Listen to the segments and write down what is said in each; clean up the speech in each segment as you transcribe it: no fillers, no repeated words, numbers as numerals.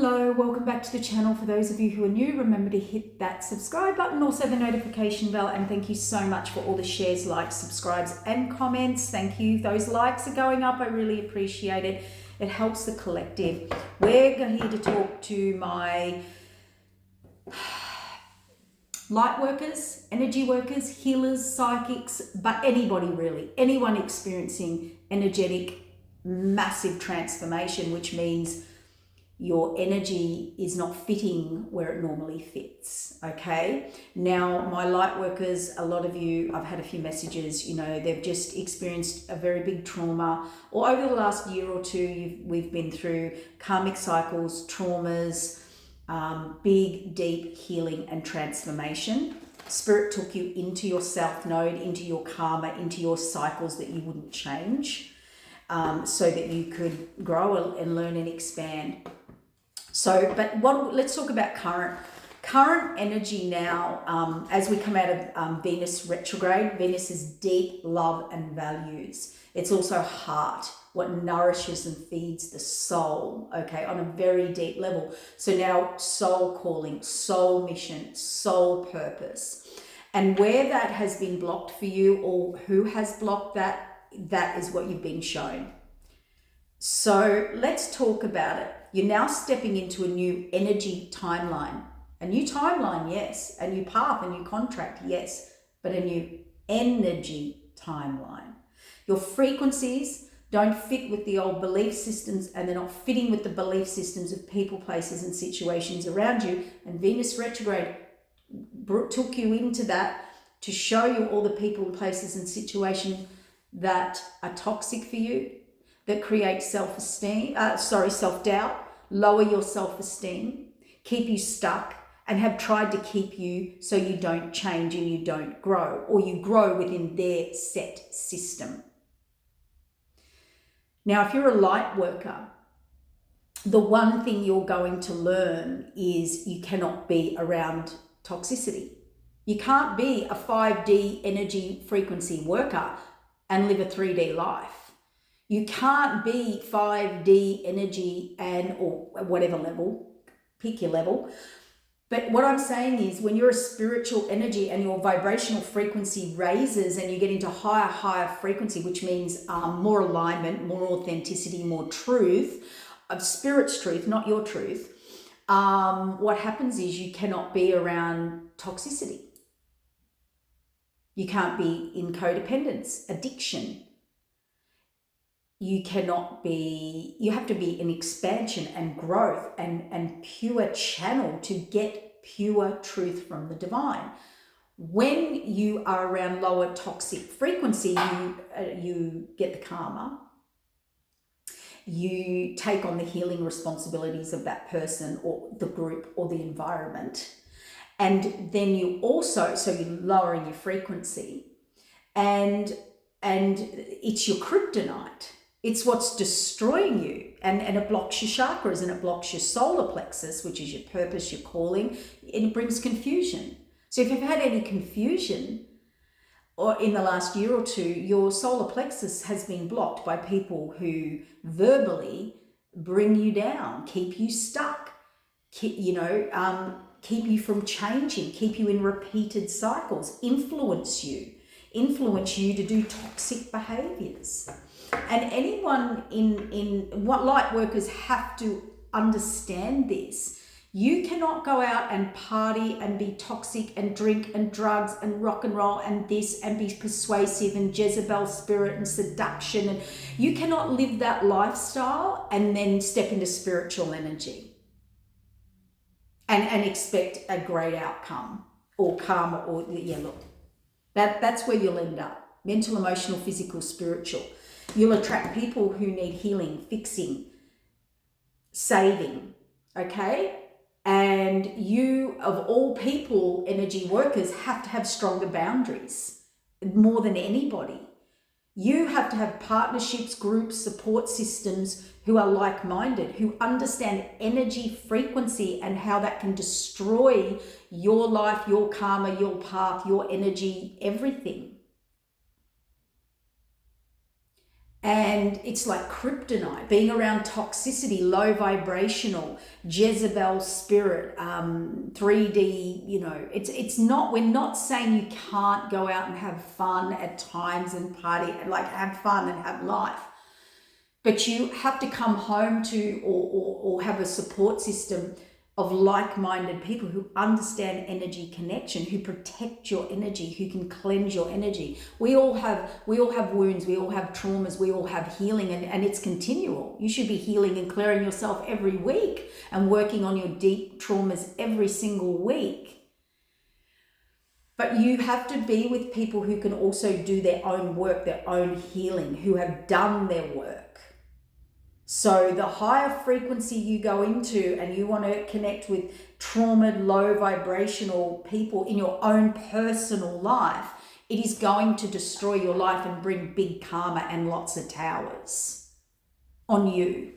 Hello, welcome back to the channel. For those of you who are new, remember to hit that subscribe button, also the notification bell, and thank you so much for all the shares, likes, subscribes and comments. Thank you. Those likes are going up. I really appreciate it. It helps the collective. We're here to talk to my light workers, energy workers, healers, psychics, but anybody really, anyone experiencing energetic massive transformation, which means your energy is not fitting where it normally fits, okay? Now, my light workers, a lot of you, I've had a few messages, they've just experienced a very big trauma, or over the last year or two, we've been through karmic cycles, traumas, big, deep healing and transformation. Spirit took you into your south node, into your karma, into your cycles that you wouldn't change, so that you could grow and learn and expand. So, let's talk about current energy now. As we come out of Venus retrograde, Venus is deep love and values. It's also heart, what nourishes and feeds the soul, okay, on a very deep level. So now soul calling, soul mission, soul purpose. And where that has been blocked for you, or who has blocked that, that is what you've been shown. So let's talk about it. You're now stepping into a new energy timeline. A new timeline, yes. A new path, a new contract, yes. But a new energy timeline. Your frequencies don't fit with the old belief systems, and they're not fitting with the belief systems of people, places, and situations around you. And Venus retrograde took you into that to show you all the people, places, and situations that are toxic for you, that create self-doubt, lower your self-esteem, keep you stuck, and have tried to keep you so you don't change and you don't grow, or you grow within their set system. Now, if you're a light worker, the one thing you're going to learn is you cannot be around toxicity. You can't be a 5D energy frequency worker and live a 3D life. You can't be 5D energy or whatever level, pick your level. But what I'm saying is, when you're a spiritual energy and your vibrational frequency raises and you get into higher frequency, which means more alignment, more authenticity, more truth, of spirit's truth, not your truth, what happens is you cannot be around toxicity. You can't be in codependence, addiction. You have to be in expansion and growth and pure channel to get pure truth from the divine. When you are around lower toxic frequency, you get the karma. You take on the healing responsibilities of that person or the group or the environment. And then you're lowering your frequency, and it's your kryptonite. It's what's destroying you, and it blocks your chakras, and it blocks your solar plexus, which is your purpose, your calling, and it brings confusion. So if you've had any confusion or in the last year or two, your solar plexus has been blocked by people who verbally bring you down, keep you stuck, keep you from changing, keep you in repeated cycles, influence you to do toxic behaviors. And anyone in what light workers have to understand this. You cannot go out and party and be toxic and drink and drugs and rock and roll and this and be persuasive and Jezebel spirit and seduction. And you cannot live that lifestyle and then step into spiritual energy and expect a great outcome or karma or, that's where you'll end up. Mental, emotional, physical, spiritual. You'll attract people who need healing, fixing, saving, okay? And you, of all people, energy workers, have to have stronger boundaries more than anybody. You have to have partnerships, groups, support systems who are like-minded, who understand energy frequency and how that can destroy your life, your karma, your path, your energy, everything. And it's like kryptonite, being around toxicity, low vibrational, Jezebel spirit, 3D, it's not, we're not saying you can't go out and have fun at times and party, like have fun and have life. But you have to come home to or have a support system of like-minded people who understand energy connection, who protect your energy, who can cleanse your energy. We all have wounds, we all have traumas, we all have healing, and it's continual. You should be healing and clearing yourself every week and working on your deep traumas every single week. But you have to be with people who can also do their own work, their own healing, who have done their work. So the higher frequency you go into and you want to connect with traumatized, low vibrational people in your own personal life, it is going to destroy your life and bring big karma and lots of towers on you.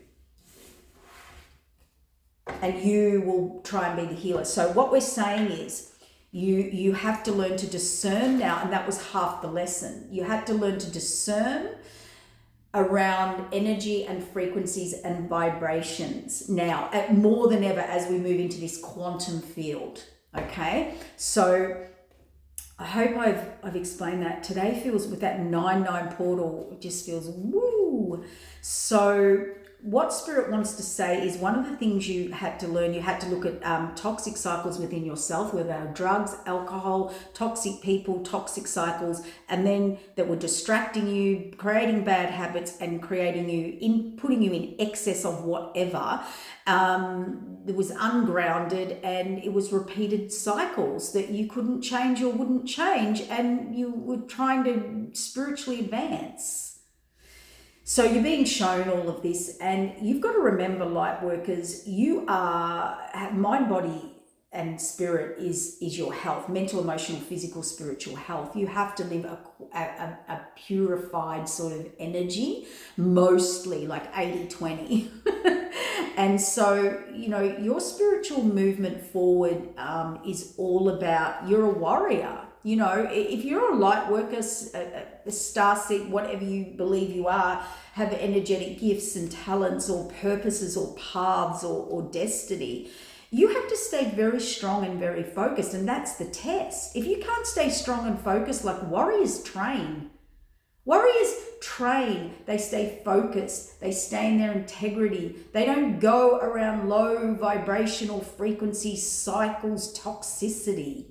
And you will try and be the healer. So what we're saying is you have to learn to discern now, and that was half the lesson. You had to learn to discern around energy and frequencies and vibrations now, more than ever as we move into this quantum field. Okay, so I hope I've explained that. Today feels, with that 9-9 portal, it just feels woo. So what Spirit wants to say is, one of the things you had to learn, you had to look at toxic cycles within yourself, whether drugs, alcohol, toxic people, toxic cycles, and then that were distracting you, creating bad habits, and putting you in excess of whatever. It was ungrounded, and it was repeated cycles that you couldn't change or wouldn't change, and you were trying to spiritually advance. So you're being shown all of this, and you've got to remember, light workers, you are mind, body, and spirit is your health, mental, emotional, physical, spiritual health. You have to live a purified sort of energy, mostly like 80-20. And so, your spiritual movement forward is all about, you're a warrior. If you're a light worker, a star seed, whatever you believe you are, have energetic gifts and talents or purposes or paths or destiny, you have to stay very strong and very focused. And that's the test. If you can't stay strong and focused, like warriors train. They stay focused, they stay in their integrity. They don't go around low vibrational frequency cycles, toxicity.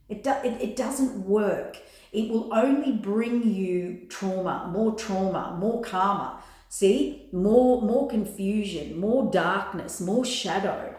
It doesn't work. It will only bring you trauma, more karma. See, more confusion, more darkness, more shadow.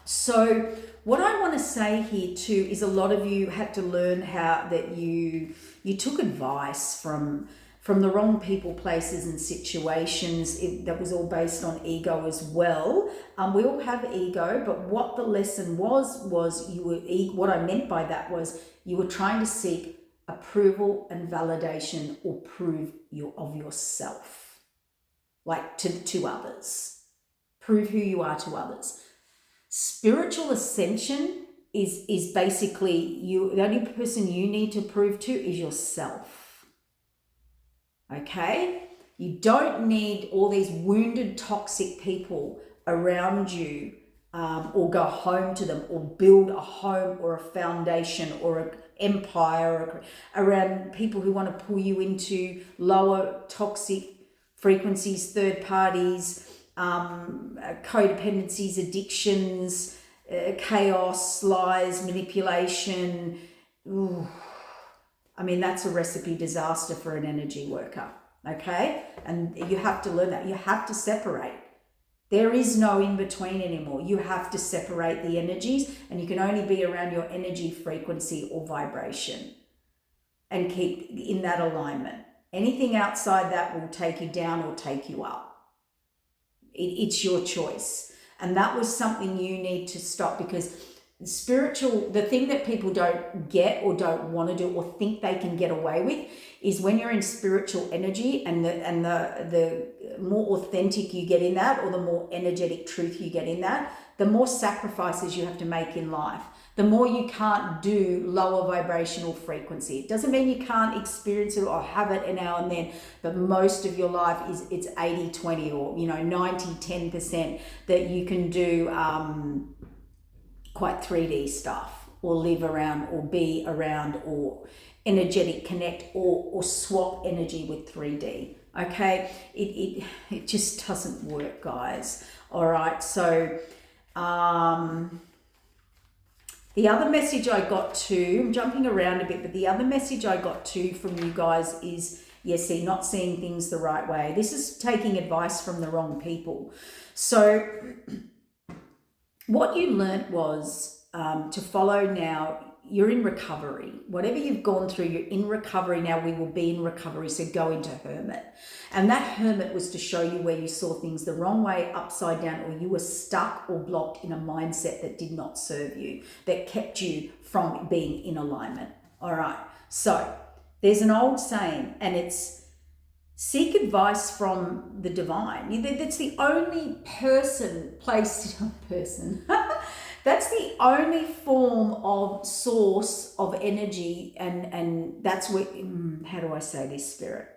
So what I want to say here too is, a lot of you had to learn how that you took advice from the wrong people, places, and situations. That was all based on ego as well. We all have ego, but what the lesson was what I meant by that was, you were trying to seek approval and validation or prove of yourself, like to others. Prove who you are to others. Spiritual ascension is basically the only person you need to prove to is yourself. Okay? You don't need all these wounded, toxic people around you, or go home to them, or build a home or a foundation or an empire around people who want to pull you into lower toxic frequencies, third parties, codependencies, addictions, chaos, lies, manipulation. Ooh. I mean, that's a recipe disaster for an energy worker, okay? And you have to learn that. You have to separate. There is no in-between anymore. You have to separate the energies, and you can only be around your energy frequency or vibration and keep in that alignment. Anything outside that will take you down or take you up. It's your choice. And that was something you need to stop, because the thing that people don't get or don't want to do or think they can get away with is, when you're in spiritual energy and the more authentic you get in that, or the more energetic truth you get in that, the more sacrifices you have to make in life. the more you can't do lower vibrational frequency. It doesn't mean you can't experience it or have it now and then, but most of your life it's 80-20 or 90-10% that you can do quite 3D stuff or live around or be around or energetic connect or swap energy with 3D. Okay, it just doesn't work, guys. All right, so the other message I got I'm jumping around a bit, but the other message I got from you guys is, not seeing things the right way. This is taking advice from the wrong people. So what you learnt was to follow now. You're in recovery. Whatever you've gone through, you're in recovery now. We will be in recovery. So go into hermit. And that hermit was to show you where you saw things the wrong way, upside down, or you were stuck or blocked in a mindset that did not serve you, that kept you from being in alignment. All right. So there's an old saying, and it's seek advice from the divine. That's the only person. That's the only form of source of energy, and that's where, how do I say this, Spirit?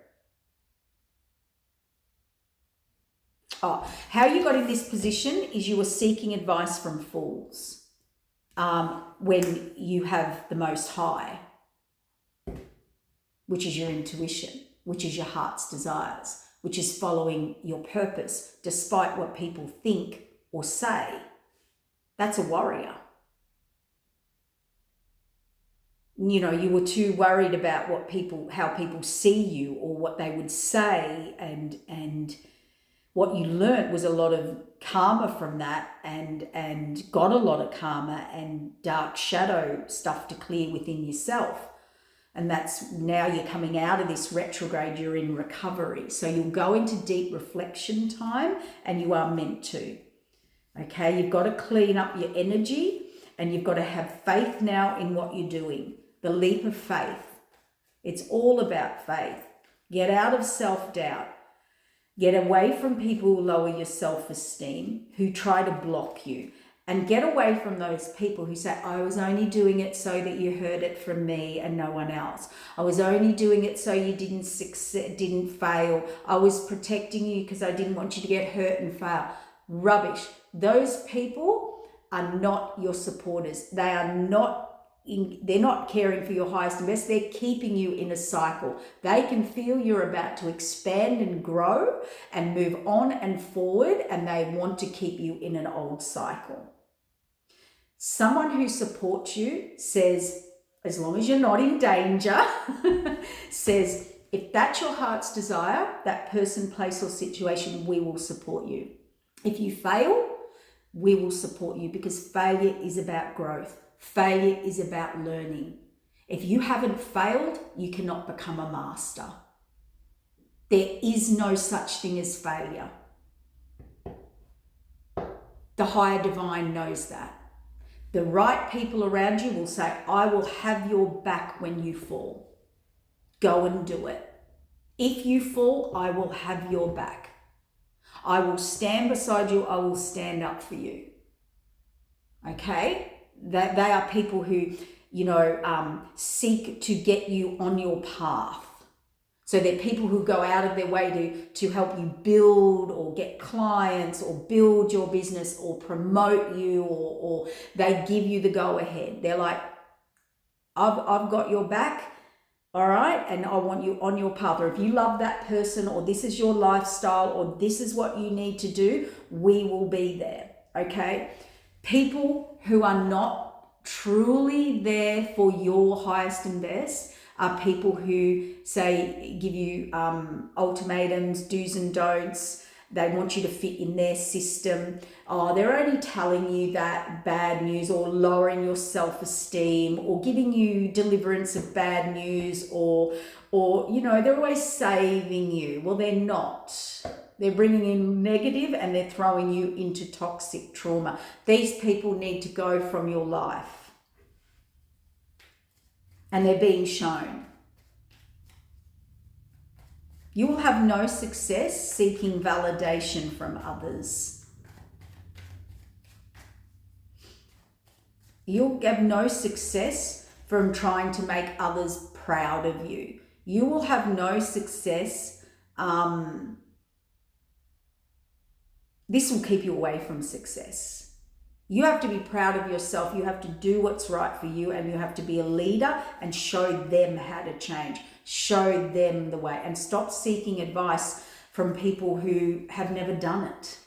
How you got in this position is you were seeking advice from fools when you have the Most High, which is your intuition, which is your heart's desires, which is following your purpose despite what people think or say. That's a warrior. You were too worried about how people see you or what they would say, and what you learnt was a lot of karma from that, and got a lot of karma and dark shadow stuff to clear within yourself. And that's now you're coming out of this retrograde, you're in recovery. So you'll go into deep reflection time, and you are meant to. Okay, you've got to clean up your energy, and you've got to have faith now in what you're doing. The leap of faith. It's all about faith. Get out of self-doubt. Get away from people who lower your self-esteem, who try to block you. And get away from those people who say, I was only doing it so that you heard it from me and no one else. I was only doing it so you didn't fail. I was protecting you because I didn't want you to get hurt and fail. Rubbish. Those people are not your supporters. They're not caring for your highest and best. They're keeping you in a cycle. They can feel you're about to expand and grow and move on and forward, and they want to keep you in an old cycle. Someone who supports you says, as long as you're not in danger, says, if that's your heart's desire, that person, place, or situation, we will support you. If you fail, we will support you, because failure is about growth. Failure is about learning. If you haven't failed, you cannot become a master. There is no such thing as failure. The higher divine knows that. The right people around you will say, I will have your back when you fall. Go and do it. If you fall, I will have your back. I will stand beside you. I will stand up for you. Okay? That they are people who, seek to get you on your path. So they're people who go out of their way to help you build or get clients or build your business or promote you, or they give you the go ahead. They're like, I've got your back. All right, and I want you on your path. Or if you love that person, or this is your lifestyle, or this is what you need to do, we will be there, okay? People who are not truly there for your highest and best are people who give you ultimatums, do's and don'ts. They want you to fit in their system. They're only telling you that bad news, or lowering your self-esteem, or giving you deliverance of bad news, or they're always saving you. Well, they're not. They're bringing in negative, and they're throwing you into toxic trauma. These people need to go from your life. And they're being shown. You will have no success seeking validation from others. You'll have no success from trying to make others proud of you. You will have no success. This will keep you away from success. You have to be proud of yourself. You have to do what's right for you, and you have to be a leader and show them how to change. Show them the way, and stop seeking advice from people who have never done it.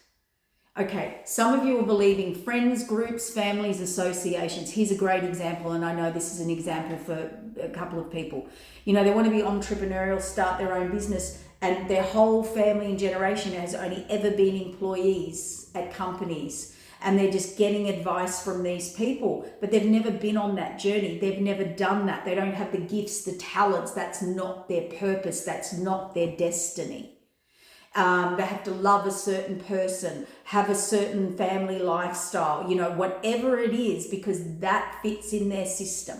Okay, some of you are believing friends, groups, families, associations. Here's a great example, and I know this is an example for a couple of people. You know, they want to be entrepreneurial, start their own business, and their whole family and generation has only ever been employees at companies, and they're just getting advice from these people, but they've never been on that journey. They've never done that. They don't have the gifts, the talents. That's not their purpose. That's not their destiny. They have to love a certain person, have a certain family lifestyle, you know, whatever it is, because that fits in their system.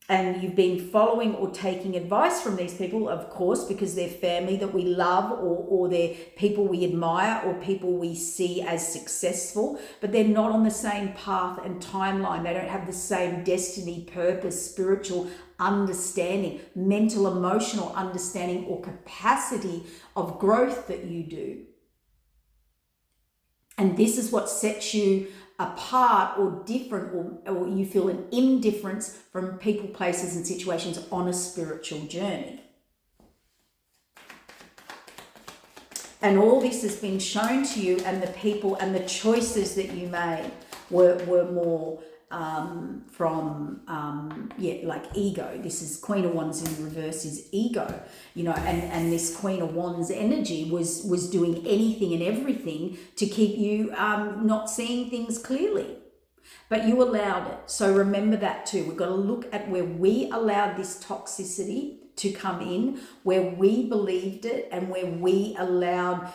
And you've been following or taking advice from these people, of course, because they're family that we love, or they're people we admire, or people we see as successful, but they're not on the same path and timeline. They don't have the same destiny, purpose, spiritual understanding, mental, emotional understanding, or capacity of growth that you do. And this is what sets you apart or different, or you feel an indifference from people, places, and situations on a spiritual journey. And all this has been shown to you, and the people and the choices that you made were more like ego. This is Queen of Wands in reverse is ego, you know, and this Queen of Wands energy was doing anything and everything to keep you not seeing things clearly. But you allowed it. So remember that too. We've got to look at where we allowed this toxicity to come in, where we believed it, and where we allowed.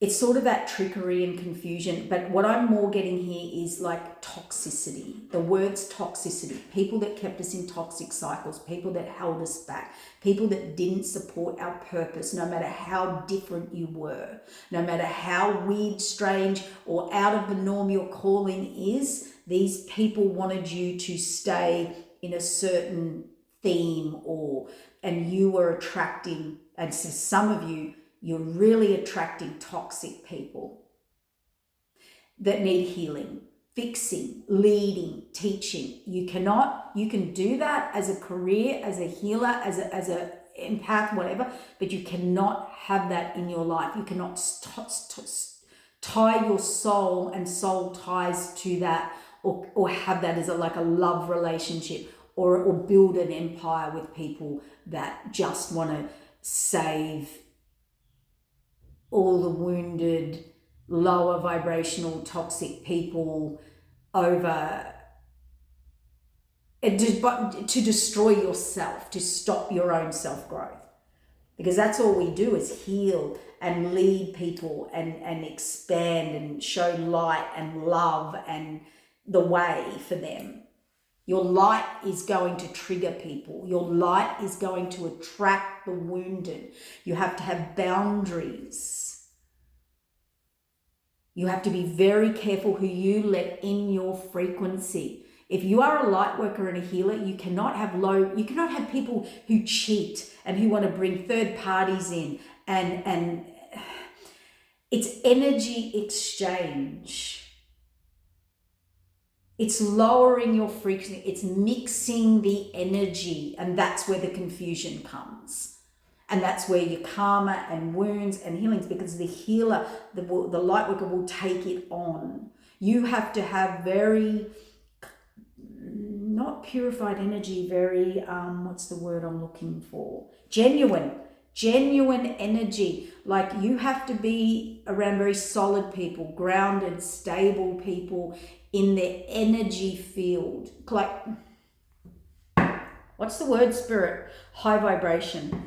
It's sort of that trickery and confusion, but what I'm more getting here is like toxicity. The words toxicity, people that kept us in toxic cycles, people that held us back, people that didn't support our purpose, no matter how different you were, no matter how weird, strange, or out of the norm your calling is. These people wanted you to stay in a certain theme, and you were attracting, and so some of you, you're really attracting toxic people that need healing, fixing, leading, teaching. You can do that as a career, as a healer, as a empath, whatever, but you cannot have that in your life. You cannot tie your soul and soul ties to that, or have that as a love relationship, or build an empire with people that just want to save all the wounded, lower vibrational, toxic people over to destroy yourself, to stop your own self-growth. Because that's all we do, is heal and lead people and expand and show light and love and the way for them. Your light is going to trigger people. Your light is going to attract the wounded. You have to have boundaries. You have to be very careful who you let in your frequency. If you are a light worker and a healer, you cannot have people who cheat and who want to bring third parties in, and it's energy exchange. It's lowering your frequency. It's mixing the energy, and that's where the confusion comes. And that's where your karma and wounds and healings, because the healer, the light worker will take it on. You have to have very, not purified energy, very, what's the word I'm looking for? Genuine energy. Like, you have to be around very solid people, grounded, stable people in their energy field. Like, what's the word, spirit? High vibration.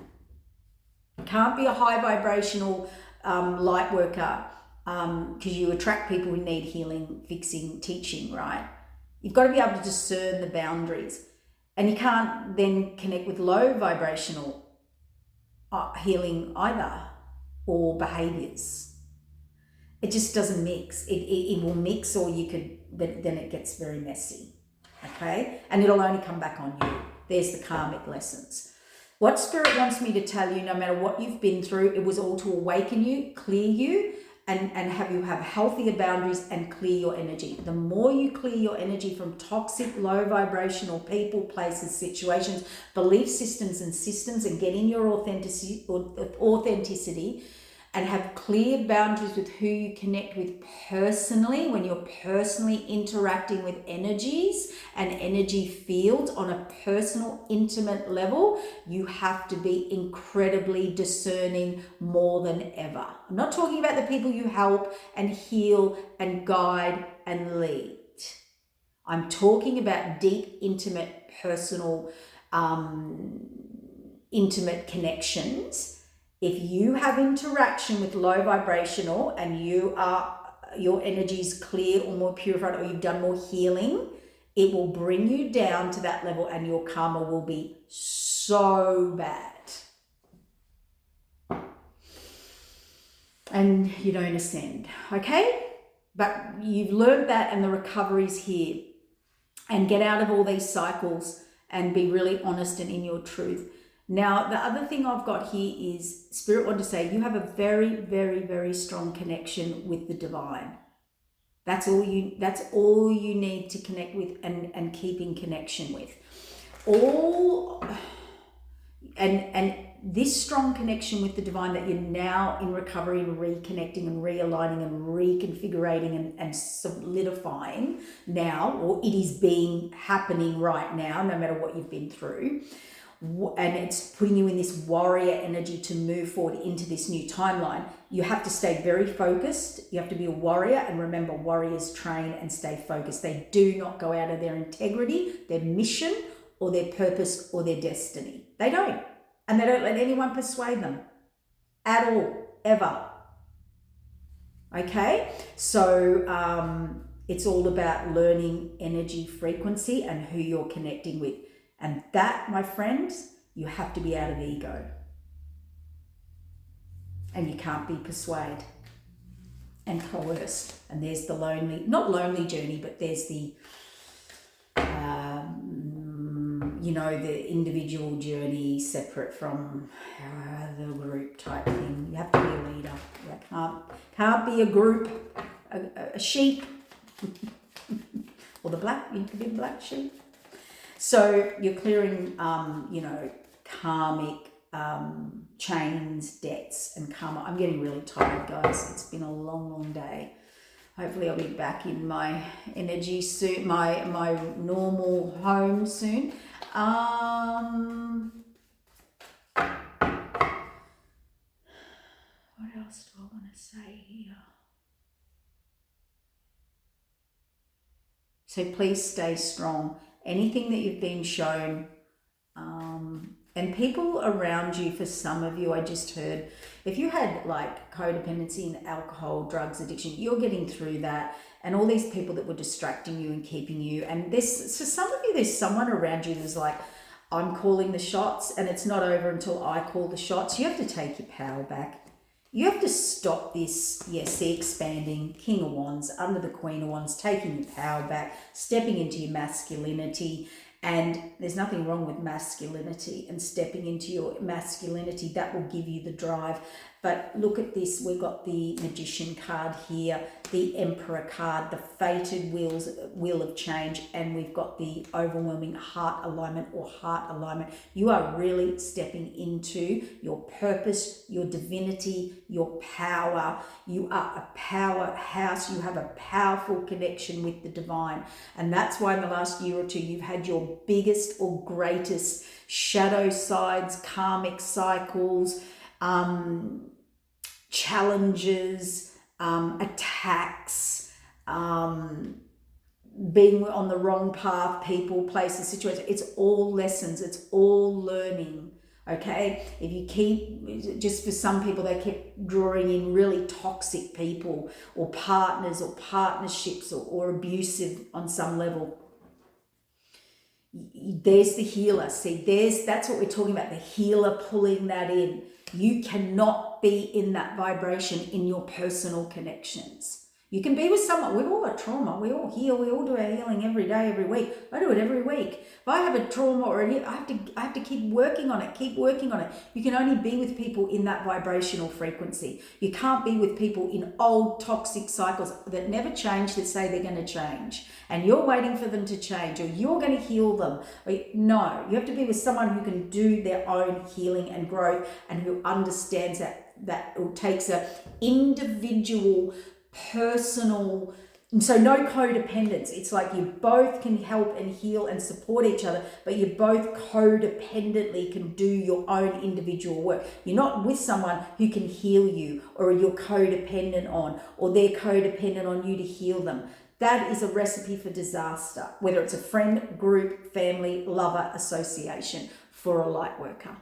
Can't be a high vibrational light worker because you attract people who need healing, fixing, teaching, right? You've got to be able to discern the boundaries, and you can't then connect with low vibrational healing either, or behaviors. it just doesn't mix. It will mix, or you could, but then it gets very messy. Okay? And it'll only come back on you. There's the karmic lessons. What Spirit wants me to tell you, no matter what you've been through, it was all to awaken you, clear you, and have you have healthier boundaries and clear your energy. The more you clear your energy from toxic, low vibrational people, places, situations, belief systems and get in your authenticity and have clear boundaries with who you connect with personally, when you're personally interacting with energies and energy fields on a personal, intimate level, you have to be incredibly discerning more than ever. I'm not talking about the people you help and heal and guide and lead. I'm talking about deep, intimate, personal, intimate connections. If you have interaction with low vibrational and your energy is cleared or more purified, or you've done more healing, it will bring you down to that level and your karma will be so bad. And you don't ascend, okay? But you've learned that, and the recovery's here. And get out of all these cycles and be really honest and in your truth. Now, the other thing I've got here is Spirit wanted to say you have a very, very, very strong connection with the divine. That's all you need to connect with and keep in connection with. And this strong connection with the divine that you're now in recovery and reconnecting and realigning and reconfigurating and solidifying now, or it is happening right now, no matter what you've been through. And it's putting you in this warrior energy to move forward into this new timeline. You have to stay very focused. You have to be a warrior, and remember, warriors train and stay focused. They do not go out of their integrity, their mission, or their purpose, or their destiny. They don't. And they don't let anyone persuade them at all, ever. Okay? So it's all about learning energy frequency and who you're connecting with. And that, my friends, you have to be out of ego. And you can't be persuaded and coerced. And there's the not lonely journey, but there's the, the individual journey separate from the group type thing. You have to be a leader. You can't be a group, a sheep. Or you have to be the black sheep. So you're clearing, karmic chains, debts, and karma. I'm getting really tired, guys. It's been a long, long day. Hopefully I'll be back in my energy soon, my normal home soon. What else do I want to say here? So please stay strong. Anything that you've been shown, and people around you, for some of you, I just heard, if you had like codependency and alcohol, drugs, addiction, you're getting through that, and all these people that were distracting you and keeping you, and for some of you, there's someone around you who's like, I'm calling the shots, and it's not over until I call the shots. You have to take your power back. You have to stop this, see, expanding, King of Wands, under the Queen of Wands, taking your power back, stepping into your masculinity. And there's nothing wrong with masculinity and stepping into your masculinity. That will give you the drive. But look at this. We've got the Magician card here, the Emperor card, the fated wheel of change, and we've got the overwhelming heart alignment or heart alignment. You are really stepping into your purpose, your divinity, your power. You are a powerhouse. You have a powerful connection with the divine. And that's why in the last year or two, you've had your biggest or greatest shadow sides, karmic cycles, challenges, attacks, being on the wrong path, people, places, situations. It's all lessons. It's all learning. Okay. If you keep, just for some people, they keep drawing in really toxic people or partners or partnerships or abusive on some level. There's the healer. See, that's what we're talking about. The healer pulling that in. You cannot be in that vibration in your personal connections. You can be with someone. We've all got trauma. We all heal. We all do our healing every day, every week. I do it every week. If I have a trauma or I have to keep working on it. Keep working on it. You can only be with people in that vibrational frequency. You can't be with people in old toxic cycles that never change, that say they're going to change, and you're waiting for them to change, or you're going to heal them. No, you have to be with someone who can do their own healing and growth, and who understands that it takes a individual, personal, so no codependence. It's like you both can help and heal and support each other, but you both codependently can do your own individual work. You're not with someone who can heal you, or you're codependent on, or they're codependent on you to heal them. That is a recipe for disaster, whether it's a friend, group, family, lover, association, for a light worker.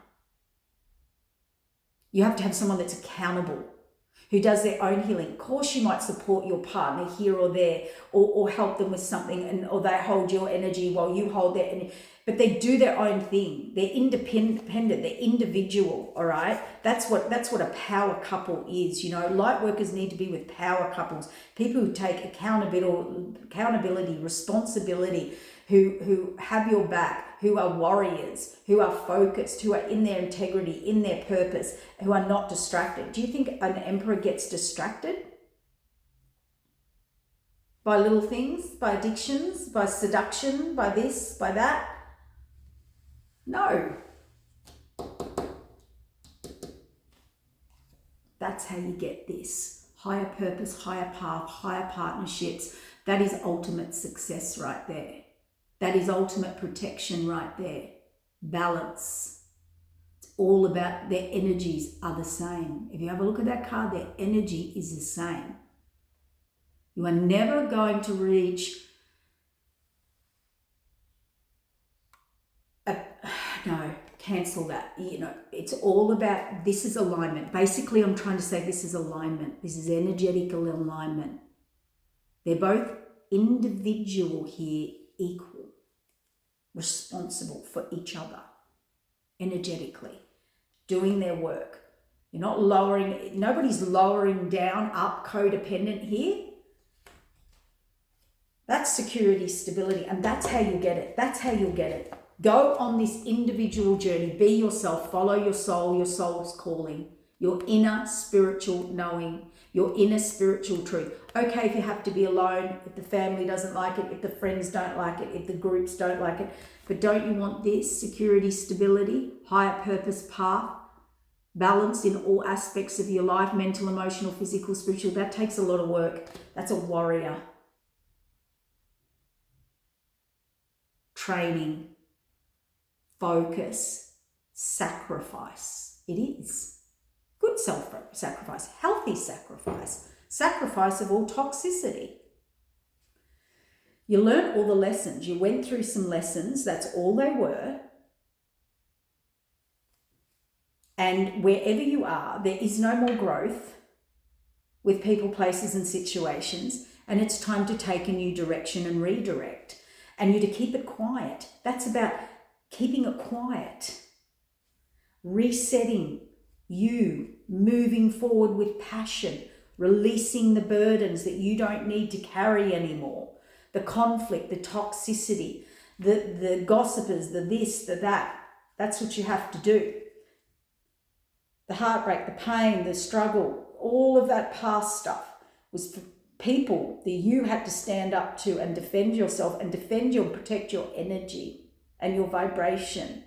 You have to have someone that's accountable, who does their own healing. Of course, you might support your partner here or there, or help them with something, or they hold your energy while you hold their energy. But they do their own thing. They're independent. They're individual. All right. That's what a power couple is. You know, light workers need to be with power couples. People who take accountability, responsibility, who have your back, who are warriors, who are focused, who are in their integrity, in their purpose, who are not distracted. Do you think an emperor gets distracted by little things, by addictions, by seduction, by this, by that? No. That's how you get this. Higher purpose, higher path, higher partnerships. That is ultimate success right there. That is ultimate protection right there. Balance. It's all about their energies are the same. If you have a look at that card, their energy is the same. You are never going to reach no, cancel that. You know, it's all about, this is alignment. Basically, I'm trying to say this is alignment. This is energetical alignment. They're both individual here, equal, responsible for each other, energetically, doing their work. You're not lowering, nobody's lowering down, up, codependent here. That's security, stability, and that's how you get it. That's how you'll get it. Go on this individual journey. Be yourself. Follow your soul's calling, your inner spiritual knowing, your inner spiritual truth. Okay, if you have to be alone, if the family doesn't like it, if the friends don't like it, if the groups don't like it, but don't you want this? Security, stability, higher purpose path, balance in all aspects of your life, mental, emotional, physical, spiritual. That takes a lot of work. That's a warrior. Training, focus, sacrifice. It is. Good self-sacrifice, healthy sacrifice, sacrifice of all toxicity. You learned all the lessons. You went through some lessons. That's all they were. And wherever you are, there is no more growth with people, places, and situations. And it's time to take a new direction and redirect. And you to keep it quiet. That's about keeping it quiet. Resetting. You moving forward with passion. Releasing the burdens that you don't need to carry anymore. The conflict, the toxicity, the gossipers, the this, the that. That's what you have to do. The heartbreak, the pain, the struggle, all of that past stuff was for people that you had to stand up to and defend yourself and protect your energy and your vibration.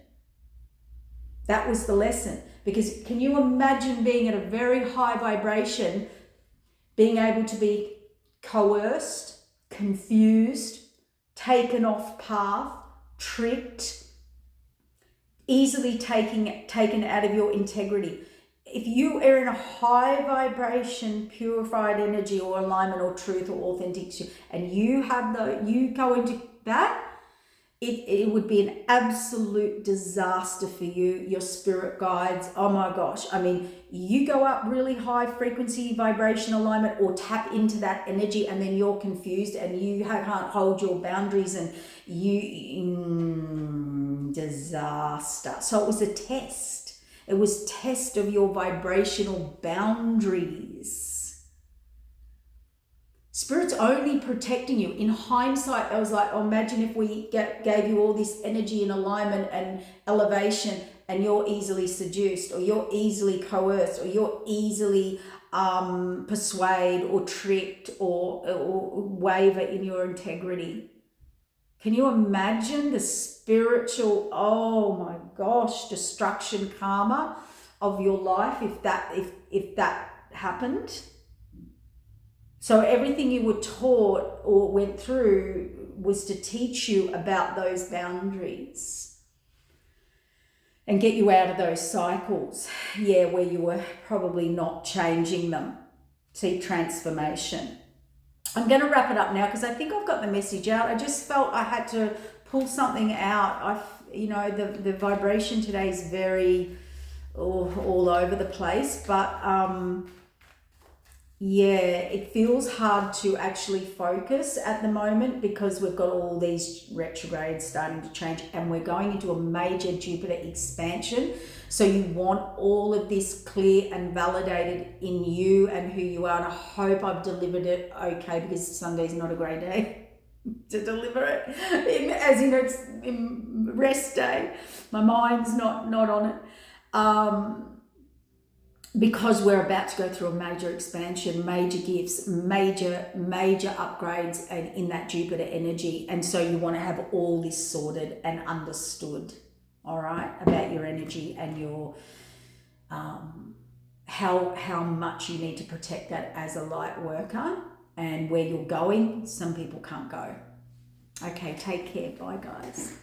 That was the lesson. Because can you imagine being at a very high vibration, being able to be coerced, confused, taken off path, tricked, easily taken out of your integrity? If you are in a high vibration, purified energy or alignment or truth or authenticity, and you go into that, it would be an absolute disaster for you, your spirit guides. Oh my gosh. I mean, you go up really high frequency, vibration, alignment, or tap into that energy, and then you're confused and you can't hold your boundaries, and disaster. So it was a test. It was test of your vibrational boundaries. Spirit's only protecting you. In hindsight, I was like, oh, imagine if we gave you all this energy and alignment and elevation, and you're easily seduced, or you're easily coerced, or you're easily persuaded or tricked or waver in your integrity. Can you imagine the spiritual, oh my gosh, destruction karma of your life if that happened? So everything you were taught or went through was to teach you about those boundaries and get you out of those cycles, where you were probably not changing them. See, transformation. I'm going to wrap it up now because I think I've got the message out. I just felt I had to pull something out. The vibration today is very all over the place, but it feels hard to actually focus at the moment because we've got all these retrogrades starting to change and we're going into a major Jupiter expansion. So you want all of this clear and validated in you and who you are. And I hope I've delivered it okay, because Sunday's not a great day to deliver it. It's in rest day. My mind's not on it. Because we're about to go through a major expansion, major gifts, major upgrades, and in that Jupiter energy. And so you want to have all this sorted and understood, all right, about your energy and your how much you need to protect that as a light worker, and where you're going. Some people can't go. Okay, take care. Bye, guys.